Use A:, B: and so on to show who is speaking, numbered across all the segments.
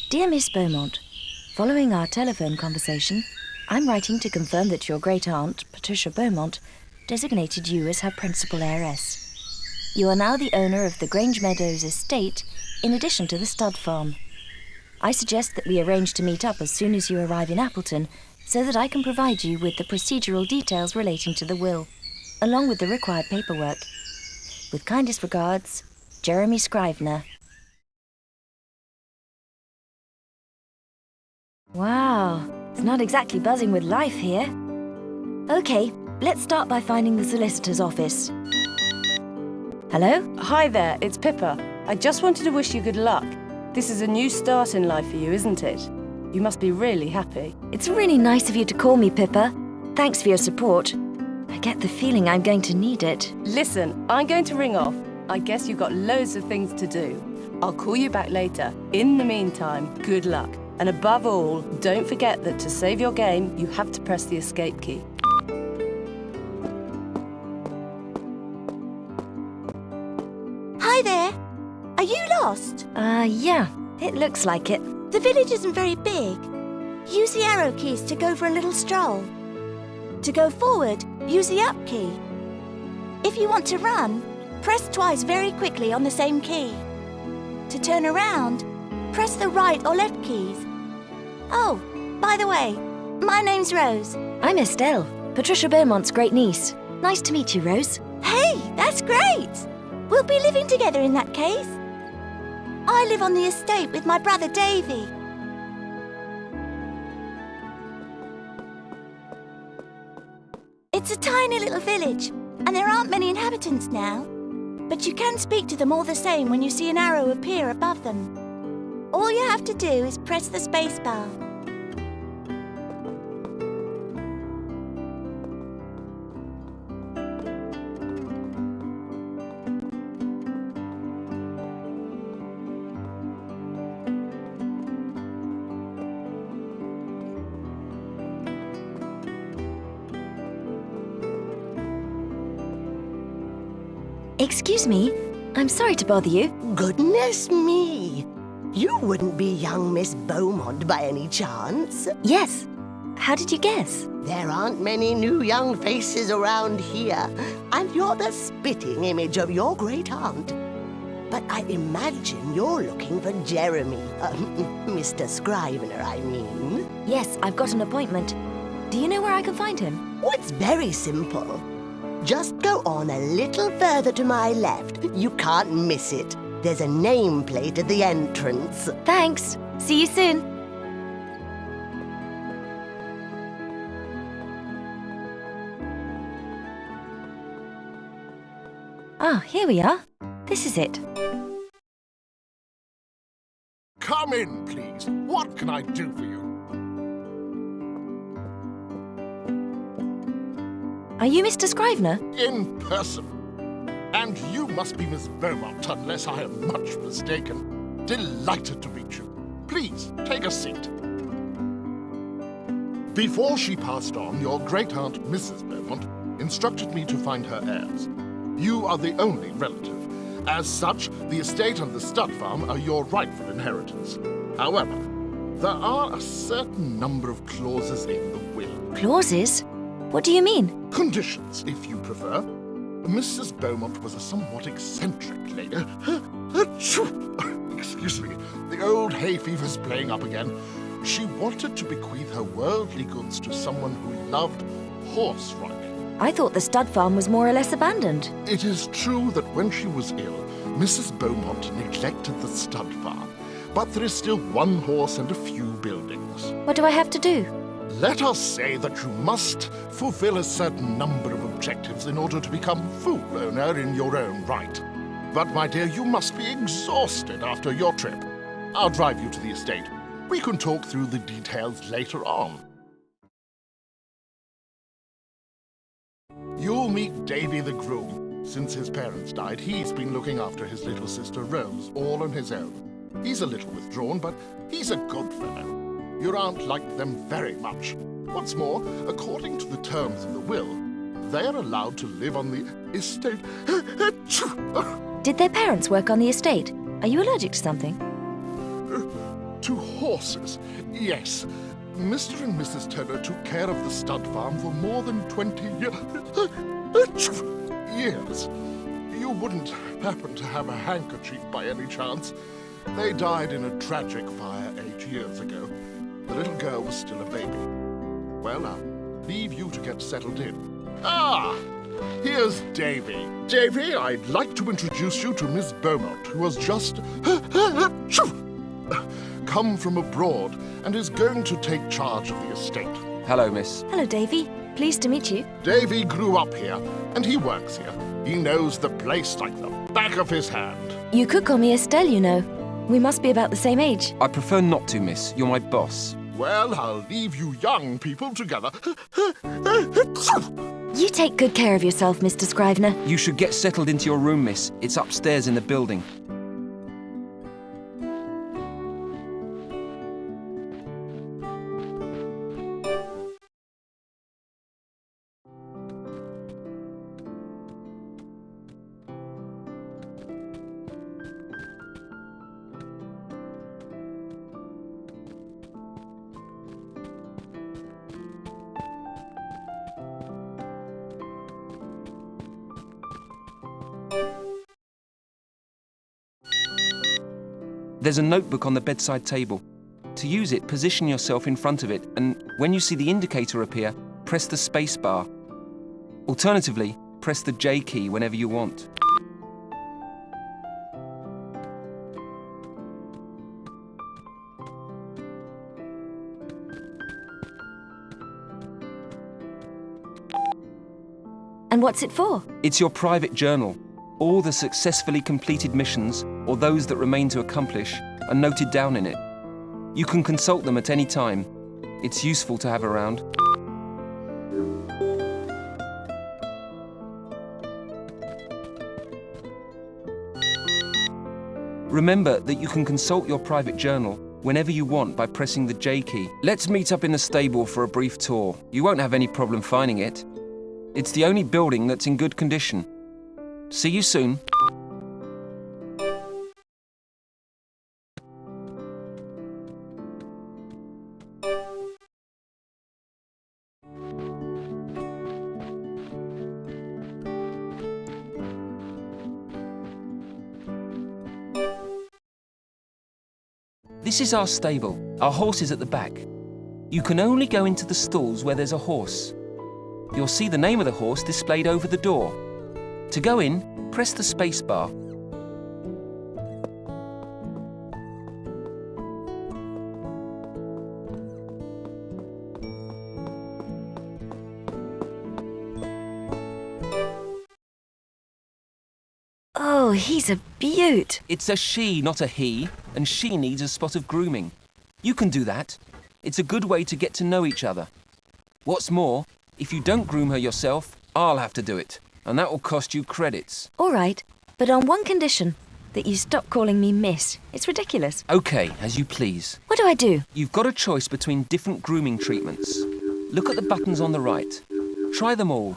A: Dear Miss Beaumont, following our telephone conversation, I'm writing to confirm that your great-aunt, Patricia Beaumont, designated you as her principal heiress. You are now the owner of the Grange Meadows estate, in addition to the stud farm. I suggest that we arrange to meet up as soon as you arrive in Appleton, so that I can provide you with the procedural details relating to the will, along with the required paperwork. With kindest regards, Jeremy Scrivener. Wow, it's not exactly buzzing with life here. OK, let's start by finding the solicitor's office. Hello?
B: Hi there, it's Pippa. I just wanted to wish you good luck. This is a new start in life for you, isn't it? You must be really happy.
A: It's really nice of you to call me, Pippa. Thanks for your support. I get the feeling I'm going to need it.
B: Listen, I'm going to ring off. I guess you've got loads of things to do. I'll call you back later. In the meantime, good luck. And above all, don't forget that to save your game, you have to press the escape key.
C: Hi there. Are you lost?
A: Yeah, it looks like it.
C: The village isn't very big. Use the arrow keys to go for a little stroll. To go forward, use the up key. If you want to run, press twice very quickly on the same key. To turn around, press the right or left keys. Oh, by the way, my name's Rose.
A: I'm Estelle, Patricia Beaumont's great-niece. Nice to meet you, Rose.
C: Hey, that's great! We'll be living together in that case. I live on the estate with my brother Davy. It's a tiny little village, and there aren't many inhabitants now. But you can speak to them all the same when you see an arrow appear above them. All you have to do is press the space bar.
A: Excuse me, I'm sorry to bother you.
D: Goodness me! You wouldn't be young Miss Beaumont by any chance?
A: Yes. How did you guess?
D: There aren't many new young faces around here, and you're the spitting image of your great-aunt. But I imagine you're looking for Jeremy, Mr. Scrivener, I mean.
A: Yes, I've got an appointment. Do you know where I can find him?
D: Oh, it's very simple. Just go on a little further to my left. You can't miss it. There's a nameplate at the entrance.
A: Thanks. See you soon. Ah, here we are. This is it.
E: Come in, please. What can I do for you?
A: Are you Mr. Scrivener?
E: In person. And you must be Miss Beaumont, unless I am much mistaken. Delighted to meet you. Please, take a seat. Before she passed on, your great-aunt, Mrs. Beaumont, instructed me to find her heirs. You are the only relative. As such, the estate and the stud farm are your rightful inheritance. However, there are a certain number of clauses in the will.
A: Clauses? What do you mean?
E: Conditions, if you prefer. Mrs. Beaumont was a somewhat eccentric lady. Excuse me, the old hay fever's playing up again. She wanted to bequeath her worldly goods to someone who loved horse riding.
A: I thought the stud farm was more or less abandoned.
E: It is true that when she was ill, Mrs. Beaumont neglected the stud farm. But there is still one horse and a few buildings.
A: What do I have to do?
E: Let us say that you must fulfill a certain number of objectives in order to become fool owner in your own right. But, my dear, you must be exhausted after your trip. I'll drive you to the estate. We can talk through the details later on. You'll meet Davy the groom. Since his parents died, he's been looking after his little sister Rose, all on his own. He's a little withdrawn, but he's a good fellow. Your aunt liked them very much. What's more, according to the terms of the will, they are allowed to live on the estate.
A: Did their parents work on the estate? Are you allergic to something?
E: To horses, yes. Mr. and Mrs. Turner took care of the stud farm for more than 20 years. You wouldn't happen to have a handkerchief by any chance? They died in a tragic fire 8 years ago. The little girl was still a baby. Well, I'll leave you to get settled in. Ah! Here's Davy. Davy, I'd like to introduce you to Miss Beaumont, who has just come from abroad and is going to take charge of the estate.
F: Hello, miss.
A: Hello, Davy. Pleased to meet you.
E: Davy grew up here, and he works here. He knows the place like the back of his hand.
A: You could call me Estelle, you know. We must be about the same age.
F: I prefer not to, miss. You're my boss.
E: Well, I'll leave you young people together.
A: You take good care of yourself, Mr. Scrivener.
F: You should get settled into your room, miss. It's upstairs in the building. There's a notebook on the bedside table. To use it, position yourself in front of it, and when you see the indicator appear, press the space bar. Alternatively, press the J key whenever you want.
A: And what's it for?
F: It's your private journal. All the successfully completed missions, or those that remain to accomplish, are noted down in it. You can consult them at any time. It's useful to have around. Remember that you can consult your private journal whenever you want by pressing the J key. Let's meet up in the stable for a brief tour. You won't have any problem finding it. It's the only building that's in good condition. See you soon. This is our stable. Our horse is at the back. You can only go into the stalls where there's a horse. You'll see the name of the horse displayed over the door. To go in, press the space bar.
A: Oh, he's a beaut.
F: It's a she, not a he, and she needs a spot of grooming. You can do that. It's a good way to get to know each other. What's more, if you don't groom her yourself, I'll have to do it. And that will cost you credits.
A: All right, but on one condition, that you stop calling me Miss. It's ridiculous.
F: Okay, as you please.
A: What do I do?
F: You've got a choice between different grooming treatments. Look at the buttons on the right. Try them all.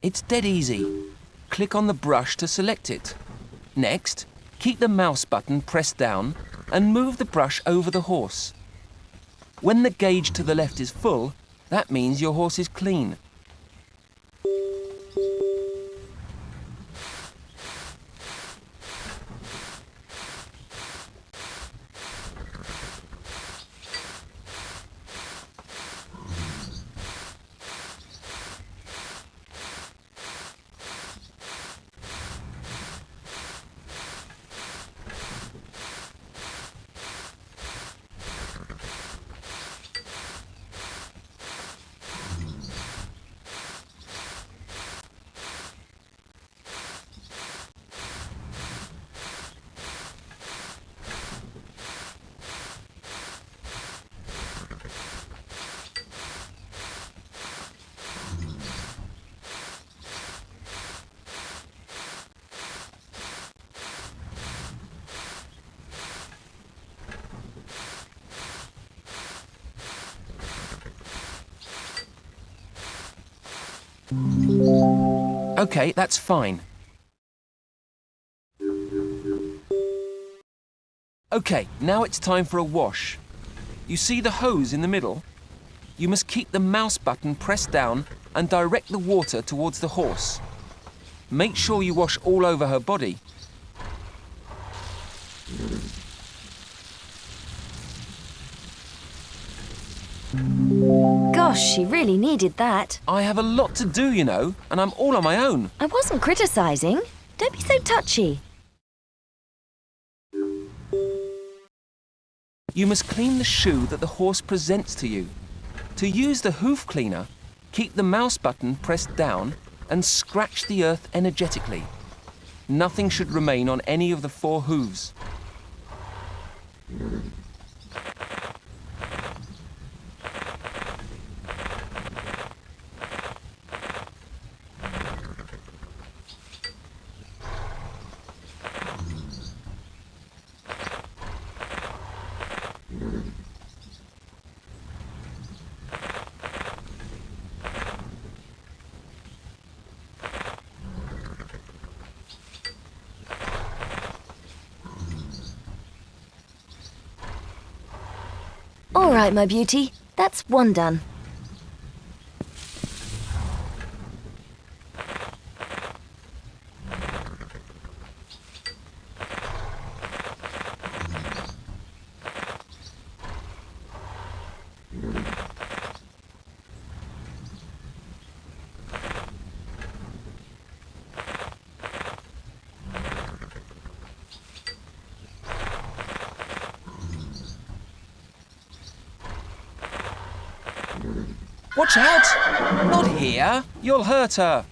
F: It's dead easy. Click on the brush to select it. Next, keep the mouse button pressed down and move the brush over the horse. When the gauge to the left is full, that means your horse is clean. OK, that's fine. OK, now it's time for a wash. You see the hose in the middle? You must keep the mouse button pressed down and direct the water towards the horse. Make sure you wash all over her body.
A: Gosh, she really needed that.
F: I have a lot to do, you know, and I'm all on my own.
A: I wasn't criticising. Don't be so touchy.
F: You must clean the shoe that the horse presents to you. To use the hoof cleaner, keep the mouse button pressed down and scratch the earth energetically. Nothing should remain on any of the 4 hooves.
A: All right, my beauty. That's one done.
F: Watch out! Not here! You'll hurt her!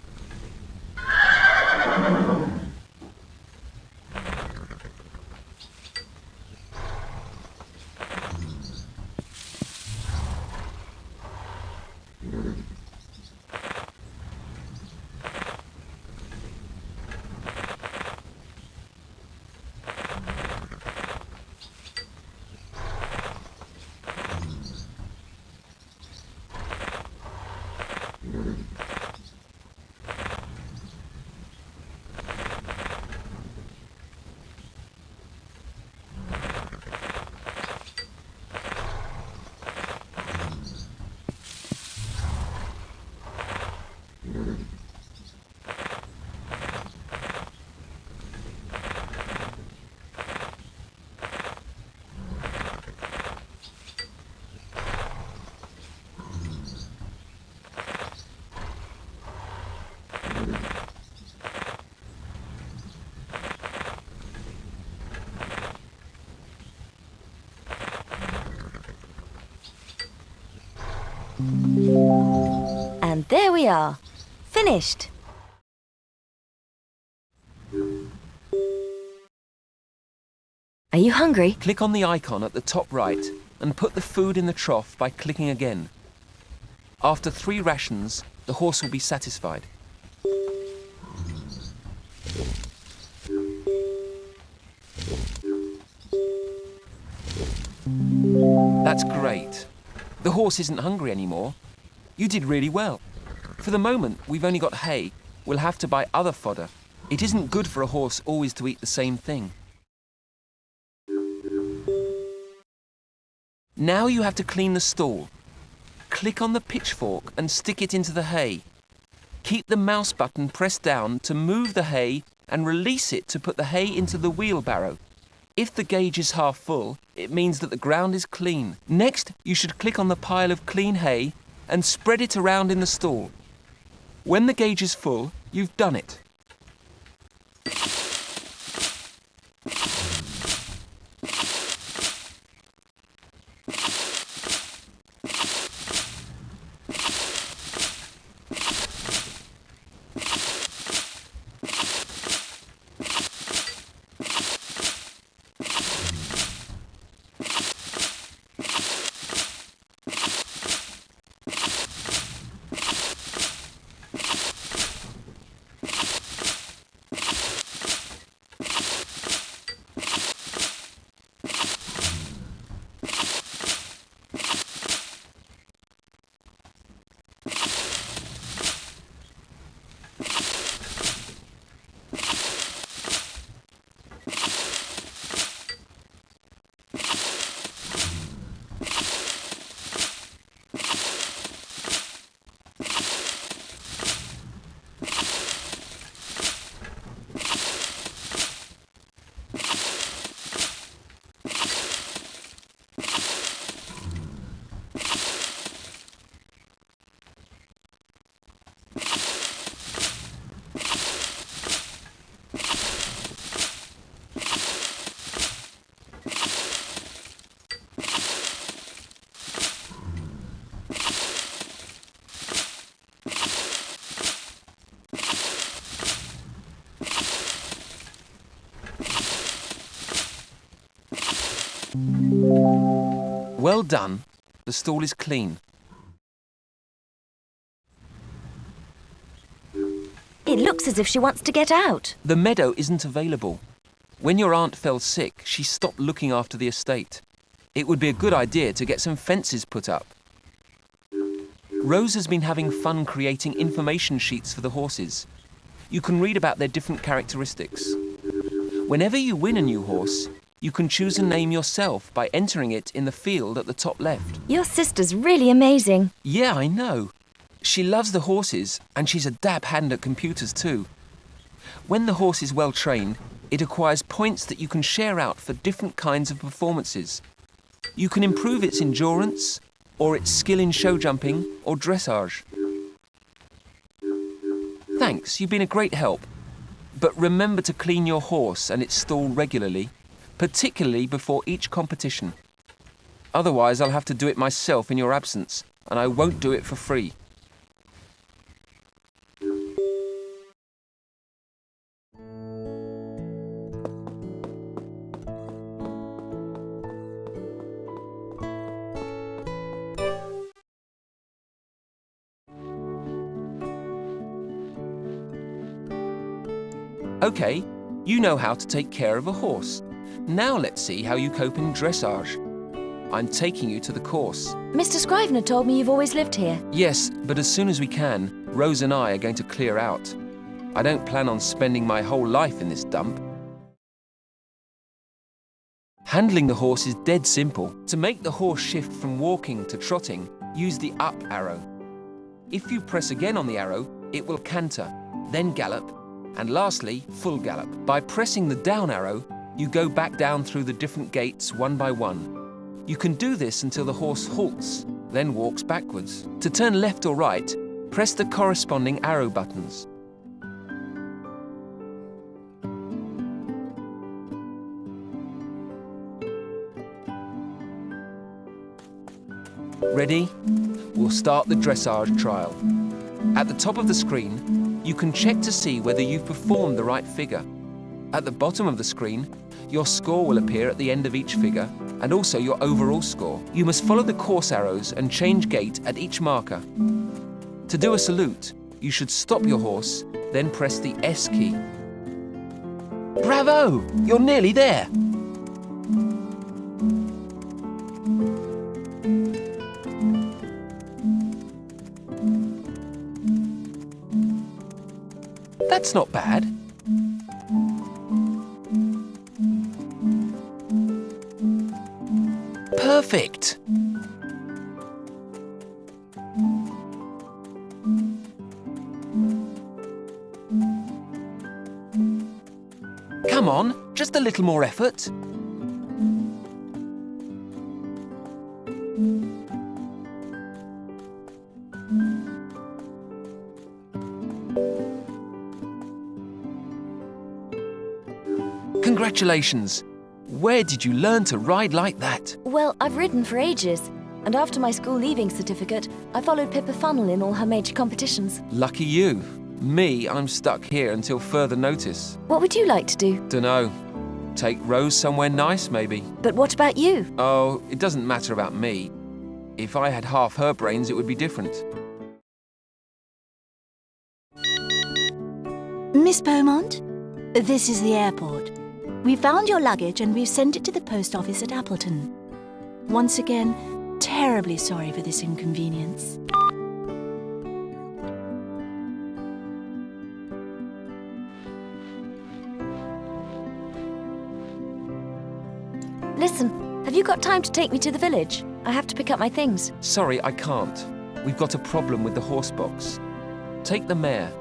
F: And there we are. Finished. Are you hungry? Click on the icon at the top right and put the food in the trough by clicking again. After 3 rations, the horse will be satisfied. That's great. The horse isn't hungry anymore. You did really well. For the moment, we've only got hay. We'll have to buy other fodder. It isn't good for a horse always to eat the same thing. Now you have to clean the stall. Click on the pitchfork and stick it into the hay. Keep the mouse button pressed down to move the hay and release it to put the hay into the wheelbarrow. If the gauge is half full, it means that the ground is clean. Next, you should click on the pile of clean hay and spread it around in the stall. When the gauge is full, you've done it. Well done. The stall is clean.
A: It looks as if she wants to get out.
F: The meadow isn't available. When your aunt fell sick, she stopped looking after the estate. It would be a good idea to get some fences put up. Rose has been having fun creating information sheets for the horses. You can read about their different characteristics. Whenever you win a new horse, you can choose a name yourself by entering it in the field at the top left.
A: Your sister's really amazing.
F: Yeah, I know. She loves the horses, and she's a dab hand at computers too. When the horse is well trained, it acquires points that you can share out for different kinds of performances. You can improve its endurance, or its skill in show jumping or dressage. Thanks, you've been a great help. But remember to clean your horse and its stall regularly, particularly before each competition. Otherwise, I'll have to do it myself in your absence, and I won't do it for free. OK, you know how to take care of a horse. Now let's see how you cope in dressage. I'm taking you to the course.
A: Mr. Scrivener told me you've always lived here.
F: Yes, but as soon as we can, Rose and I are going to clear out. I don't plan on spending my whole life in this dump. Handling the horse is dead simple. To make the horse shift from walking to trotting, use the up arrow. If you press again on the arrow, it will canter, then gallop, and lastly, full gallop. By pressing the down arrow, you go back down through the different gates one by one. You can do this until the horse halts, then walks backwards. To turn left or right, press the corresponding arrow buttons. Ready? We'll start the dressage trial. At the top of the screen, you can check to see whether you've performed the right figure. At the bottom of the screen, your score will appear at the end of each figure, and also your overall score. You must follow the course arrows and change gait at each marker. To do a salute, you should stop your horse, then press the S key. Bravo! You're nearly there! That's not bad. Perfect! Come on, just a little more effort. Congratulations! Where did you learn to ride like that?
A: Well, I've ridden for ages, and after my school leaving certificate, I followed Pippa Funell in all her major competitions.
F: Lucky you. Me, I'm stuck here until further notice.
A: What would you like to do?
F: Dunno. Take Rose somewhere nice, maybe.
A: But what about you?
F: Oh, it doesn't matter about me. If I had half her brains, it would be different.
C: Miss Beaumont, this is the airport. We found your luggage and we've sent it to the post office at Appleton. Once again, terribly sorry for this inconvenience.
A: Listen, have you got time to take me to the village? I have to pick up my things.
F: Sorry, I can't. We've got a problem with the horse box. Take the mare.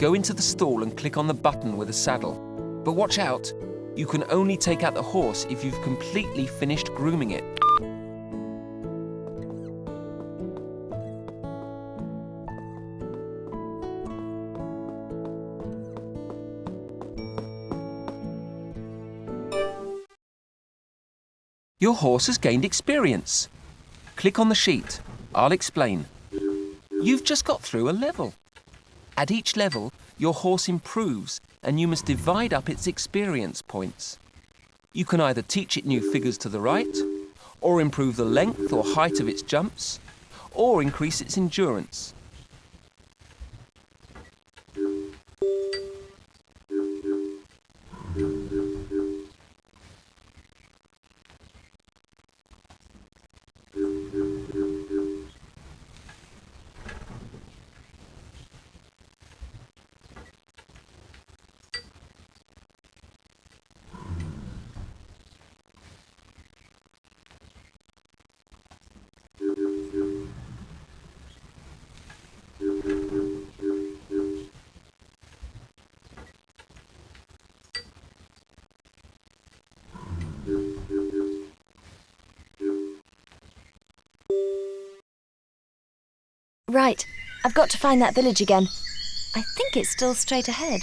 F: Go into the stall and click on the button with a saddle. But watch out, you can only take out the horse if you've completely finished grooming it. Your horse has gained experience. Click on the sheet. I'll explain. You've just got through a level. At each level, your horse improves and you must divide up its experience points. You can either teach it new figures to the right, or improve the length or height of its jumps, or increase its endurance.
A: Right, I've got to find that village again. I think it's still straight ahead.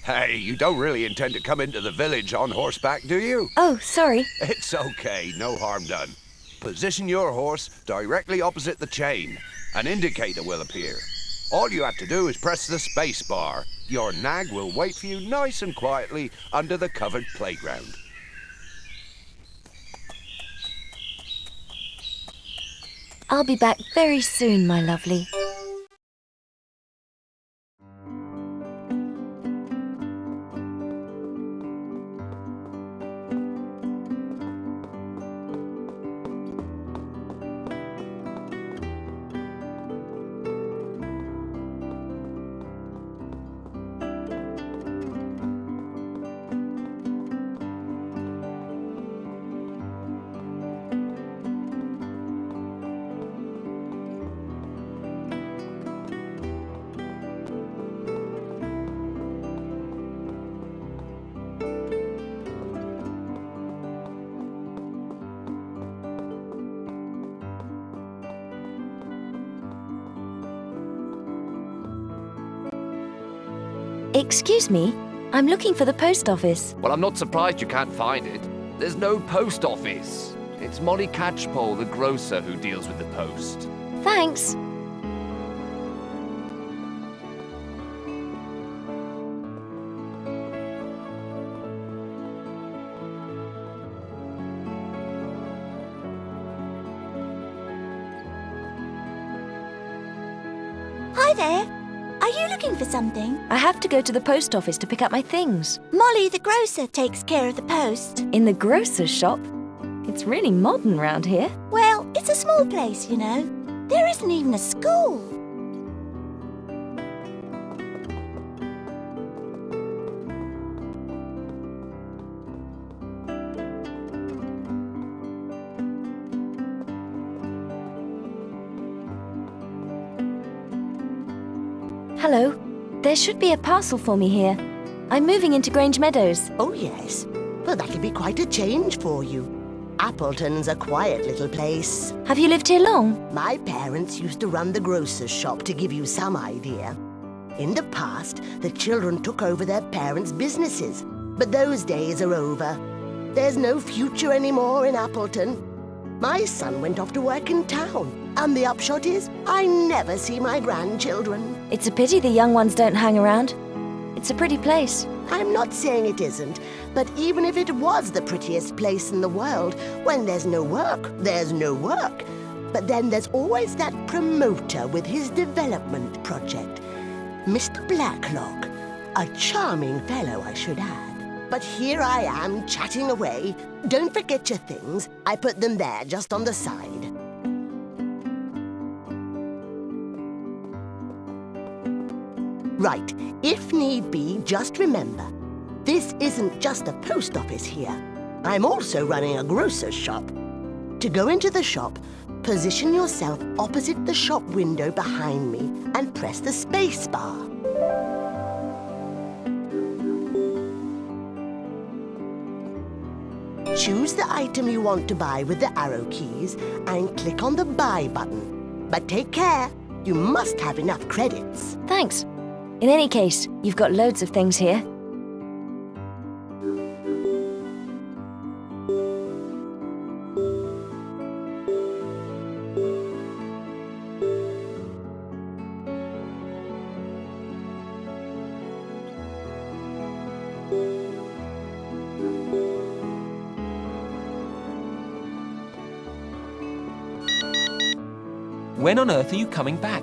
G: Hey, you don't really intend to come into the village on horseback, do you?
A: Oh, sorry.
G: It's okay, no harm done. Position your horse directly opposite the chain. An indicator will appear. All you have to do is press the space bar. Your nag will wait for you nice and quietly under the covered playground.
A: I'll be back very soon, my lovely. Excuse me, I'm looking for the post office.
H: Well, I'm not surprised you can't find it. There's no post office.
F: It's Molly Catchpole, the grocer, who deals with the post.
A: Thanks.
C: Hi there. Are you looking for something?
A: I have to go to the post office to pick up my things.
C: Molly, the grocer, takes care of the post.
A: In the grocer's shop? It's really modern round here.
C: Well, it's a small place, you know. There isn't even a school.
A: Hello. There should be a parcel for me here. I'm moving into Grange Meadows.
D: Oh, yes. Well, that'll be quite a change for you. Appleton's a quiet little place.
A: Have you lived here long?
D: My parents used to run the grocer's shop, to give you some idea. In the past, the children took over their parents' businesses, but those days are over. There's no future anymore in Appleton. My son went off to work in town, and the upshot is I never see my grandchildren.
A: It's a pity the young ones don't hang around. It's a pretty place.
D: I'm not saying it isn't, but even if it was the prettiest place in the world, when there's no work, there's no work. But then there's always that promoter with his development project. Mr. Blacklock, a charming fellow, I should add. But here I am, chatting away. Don't forget your things. I put them there, just on the side. Right, if need be, just remember, this isn't just a post office here. I'm also running a grocer's shop. To go into the shop, position yourself opposite the shop window behind me and press the space bar. Choose the item you want to buy with the arrow keys and click on the buy button. But take care, you must have enough credits.
A: Thanks. In any case, you've got loads of things here.
F: When on earth are you coming back?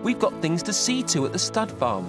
F: We've got things to see to at the stud farm.